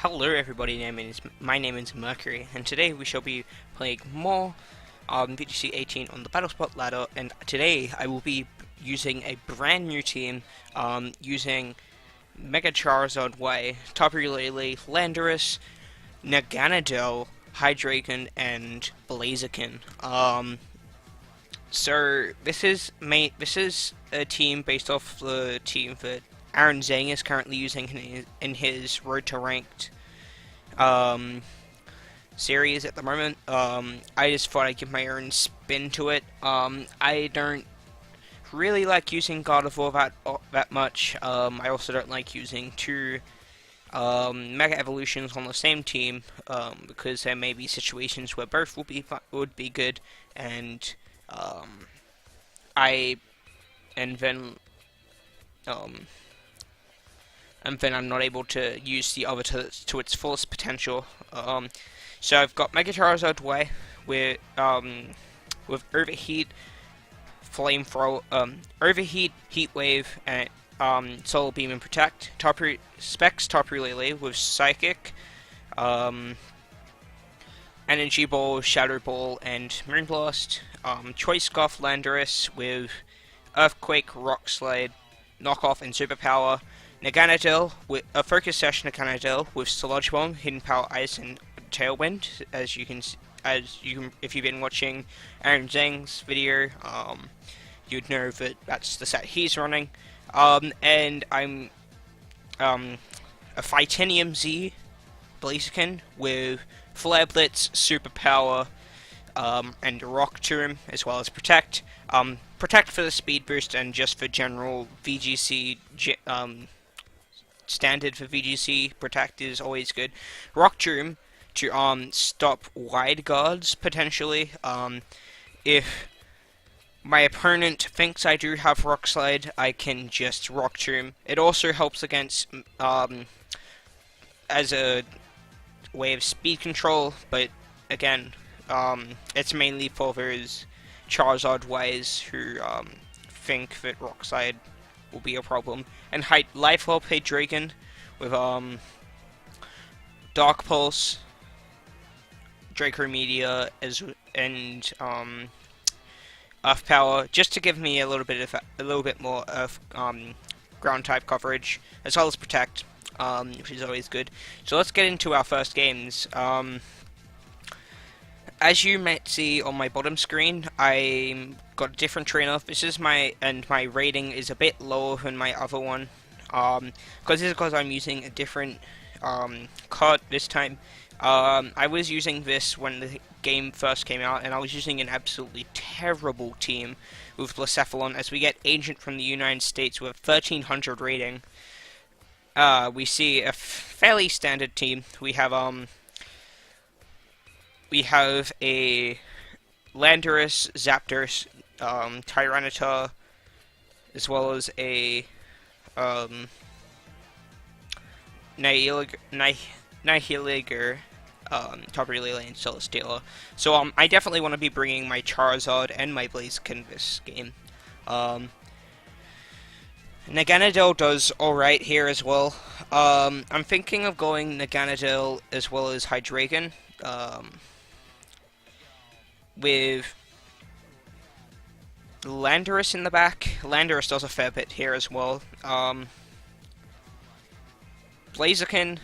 Hello everybody, my name is Mercury, and today we shall be playing more VGC 18 on the Battlespot ladder, and today I will be using a brand new team, using Mega Charizard Y, Tapu Lele, Landorus, Naganadel, Hydreigon, and Blaziken. So this is a team based off the team that Aaron Zhang is currently using in his Road to Ranked series at the moment. I just thought I'd give my own spin to it. I don't really like using God of War that much. I also don't like using two Mega Evolutions on the same team because there may be situations where both would be good, and I and then I'm not able to use the other to its fullest potential. So I've got Mega Charizard Y with Overheat, Flamethrower, Overheat, Heat Wave, and Solar Beam and Protect. Tapu Lele with Psychic, Energy Ball, Shadow Ball, and Moonblast. Choice Scarf Landorus with Earthquake, Rock Slide, Knockoff, and Superpower. Naganadel with a Focus Sash Naganadel with Sludge Bomb, Hidden Power, Ice, and Tailwind. If you've been watching Aaron Zhang's video, you'd know that that's the set he's running. And I'm a Fightinium Z Blaziken with Flare Blitz, Superpower, and Rock Tomb, as well as Protect. Protect for the speed boost and just for general VGC. Standard for VGC, Protect is always good. Rock Tomb to stop wide guards potentially. If my opponent thinks I do have Rock Slide, I can just Rock Tomb. It also helps against as a way of speed control, but again, it's mainly for those Charizard Ys who think that Rock Slide will be a problem. And Life Orb Hydreigon with Dark Pulse, Draco Meteor, and Earth Power, just to give me a little bit more Earth ground type coverage, as well as Protect, which is always good. So let's get into our first games. As you might see on my bottom screen, I got a different trainer. This is my rating is a bit lower than my other one, because I'm using a different card this time. I was using this when the game first came out, and I was using an absolutely terrible team with Blacephalon. As we get Agent from the United States with 1300 rating, we see a fairly standard team. We have a Landorus, Zapdos, Tyranitar, as well as a Nihiliger, Tapu Lele, and Celesteela. So I definitely want to be bringing my Charizard and my Blaziken this game. Naganadel does alright here as well. I'm thinking of going Naganadel as well as Hydreigon. With Landorus in the back. Landorus does a fair bit here as well. Blaziken,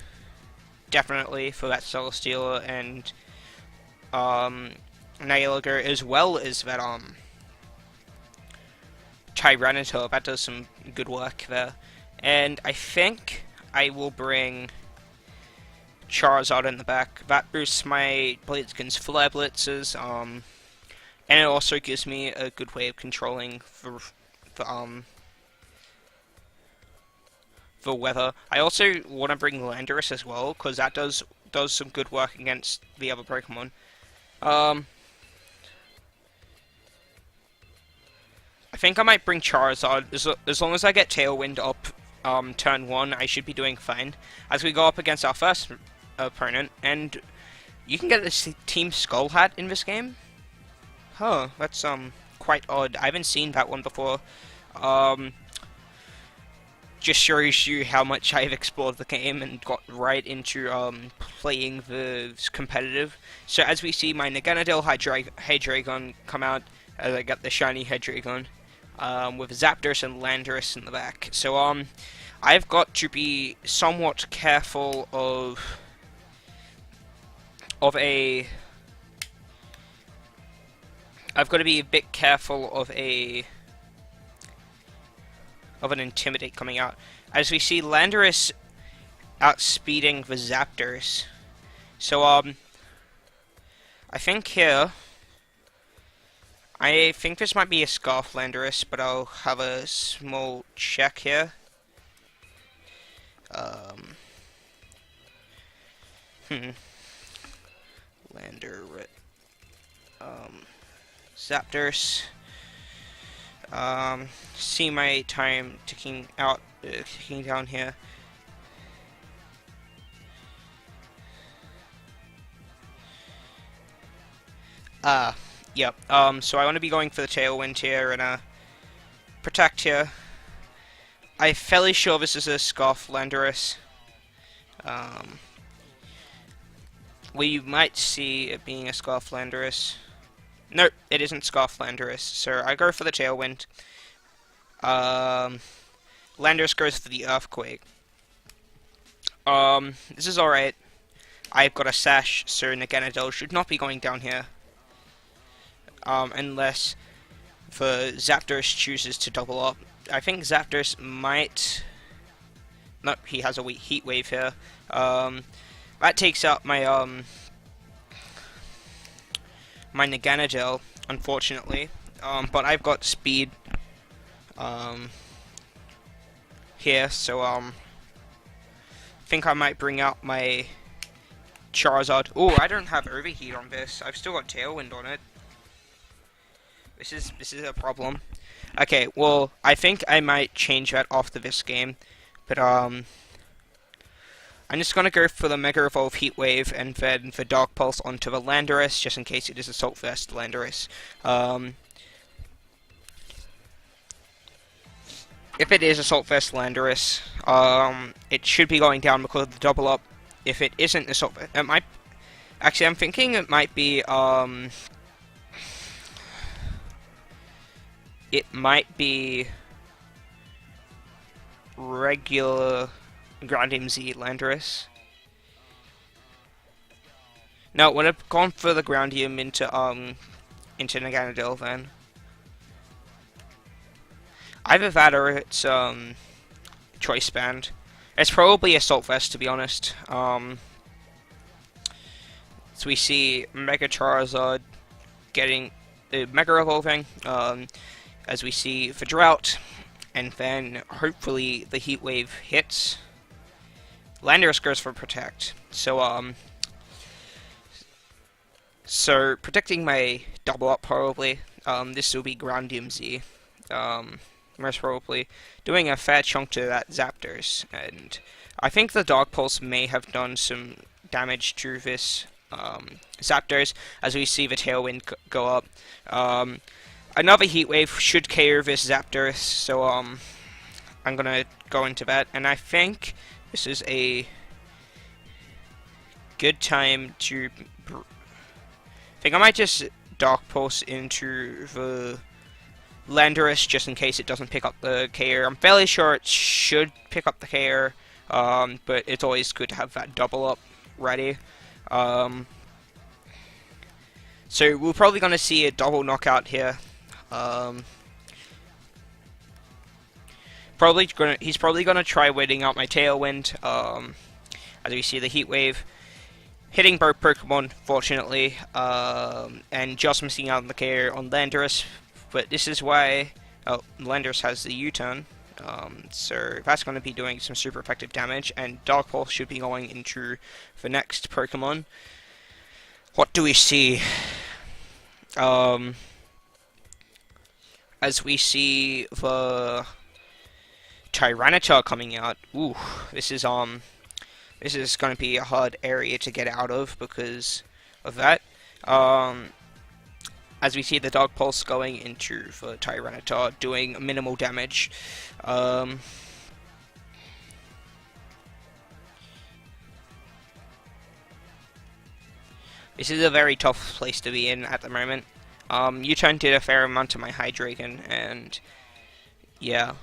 definitely for that Celesteela, and Nihiliger, as well as that Tyranitar. That does some good work there. And I think I will bring Charizard in the back. That boosts my Blaziken's Flare Blitzes, and it also gives me a good way of controlling the weather. I also want to bring Landorus as well, because that does some good work against the other Pokemon. I think I might bring Charizard, as long as I get Tailwind up turn 1, I should be doing fine. As we go up against our first opponent, and you can get a Team Skull Hat in this game? Huh, that's quite odd. I haven't seen that one before. just shows you how much I've explored the game and got right into playing the competitive. So as we see, my Naganadel Hydreigon come out, as I got the shiny Hydreigon, with Zapdos and Landorus in the back. So I've got to be somewhat careful of a. I've got to be a bit careful of an Intimidate coming out. As we see Landorus outspeeding the Zapdos. So, I think here, I think this might be a Scarf Landorus, but I'll have a small check here. Landorus. Zapdos. See my time ticking down here. Yep. So I want to be going for the Tailwind here and Protect here. I'm fairly sure this is a Scarf Landorus. We might see it being a Scarf Landorus. Nope, it isn't Scarf Landorus, so I go for the Tailwind. Landorus goes for the Earthquake. This is alright. I've got a Sash, so Naganadel should not be going down here. Unless the Zapdos chooses to double up. I think Zapdos might... Nope, he has a weak Heat Wave here. That takes out my, my Naganadel, unfortunately. But I've got speed, here, so, I think I might bring out my Charizard. Oh, I don't have Overheat on this. I've still got Tailwind on it. This is a problem. Okay, well, I think I might change that after this game, but, I'm just gonna go for the Mega Evolve Heat Wave and then the Dark Pulse onto the Landorus, just in case it is Assault Vest Landorus. If it is Assault Vest Landorus, it should be going down because of the double up. If it isn't Assault Vest, it might... Actually, I'm thinking it might be, it might be regular Fightinium Z Landorus. No, would have gone for the Groundium into Naganadel then. Either that or it's Choice Band. It's probably Assault Vest, to be honest. So we see Mega Charizard getting Mega Evolving, as we see the Drought, and then hopefully the Heat Wave hits. Landorus goes for Protect. So so protecting my double up probably. This will be Groundium Z. Most probably doing a fair chunk to that Zapdos, and I think the Dark Pulse may have done some damage to this Zapdos, as we see the Tailwind go up. Another Heat Wave should KO this Zapdos, so I'm gonna go into that, and I think this is a good time to... I think I might just Dark Pulse into the Landorus, just in case it doesn't pick up the KO. I'm fairly sure it should pick up the KO, but it's always good to have that double up ready. So we're probably going to see a double knockout here. He's probably gonna try waiting out my Tailwind, as we see the Heat Wave hitting both Pokemon, fortunately, and just missing out on the KO on Landorus. But this is why Landorus has the U-turn, so that's going to be doing some super effective damage, and Dark Pulse should be going into the next Pokemon. What do we see? As we see the Tyranitar coming out. Ooh, this is going to be a hard area to get out of because of that. As we see the Dark Pulse going into the Tyranitar, doing minimal damage. This is a very tough place to be in at the moment. U-turn did a fair amount to my Hydreigon, and yeah.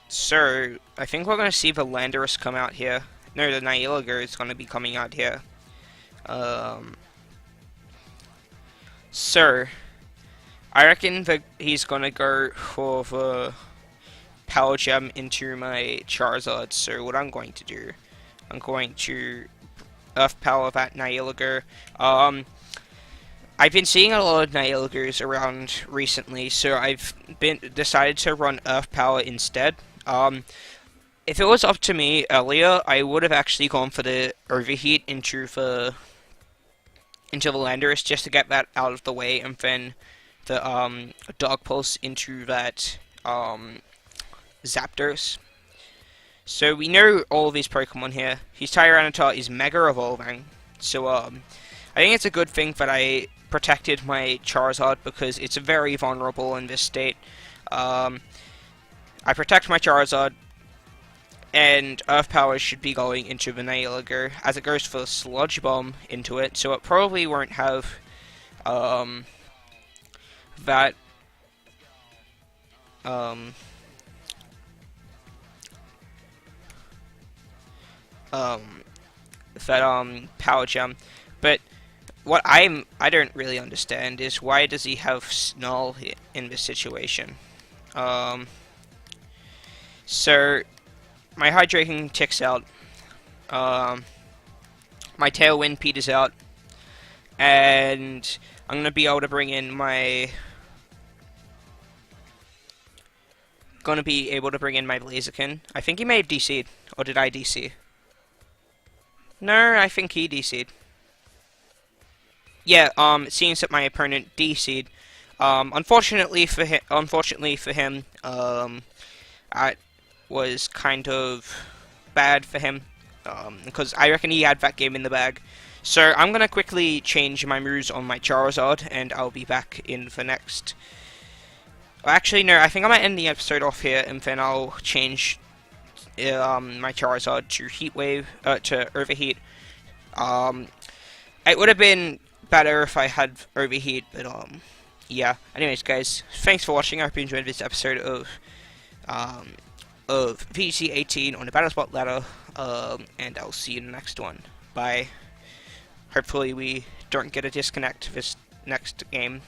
So I think we're gonna see the Landorus come out here. No, the Nihilager is gonna be coming out here. So I reckon that he's gonna go for the Power Gem into my Charizard. So what I'm going to do, I'm going to Earth Power that Nihilager. I've been seeing a lot of Nihilagers around recently, so I've decided to run Earth Power instead. If it was up to me earlier, I would have actually gone for the Overheat into the Landorus just to get that out of the way, and then the Dog Pulse into that Zapdos. So we know all of these Pokemon here. His Tyranitar is Mega Evolving, so I think it's a good thing that I protected my Charizard because it's very vulnerable in this state. I protect my Charizard, and Earth Power should be going into the Nihilager as it goes for Sludge Bomb into it, so it probably won't have that Power Gem. But what I don't really understand is why does he have Snarl in this situation? So my Hydreigon ticks out. My Tailwind peters out, and I'm gonna be able to bring in my Blaziken. I think he may have DC'd, or did I DC? No, I think he DC'd. Yeah, it seems that my opponent DC'd. Unfortunately for him, that was kind of bad for him, because I reckon he had that game in the bag. So I'm gonna quickly change my moves on my Charizard, and I'll be back in the next. Actually, no, I think I might end the episode off here, and then I'll change my Charizard to Heat Wave, to Overheat. It would have been better if I had Overheat, but yeah. Anyways, guys, thanks for watching. I hope you enjoyed this episode of VGC 18 on the Battlespot ladder, and I'll see you in the next one. Bye. Hopefully we don't get a disconnect this next game.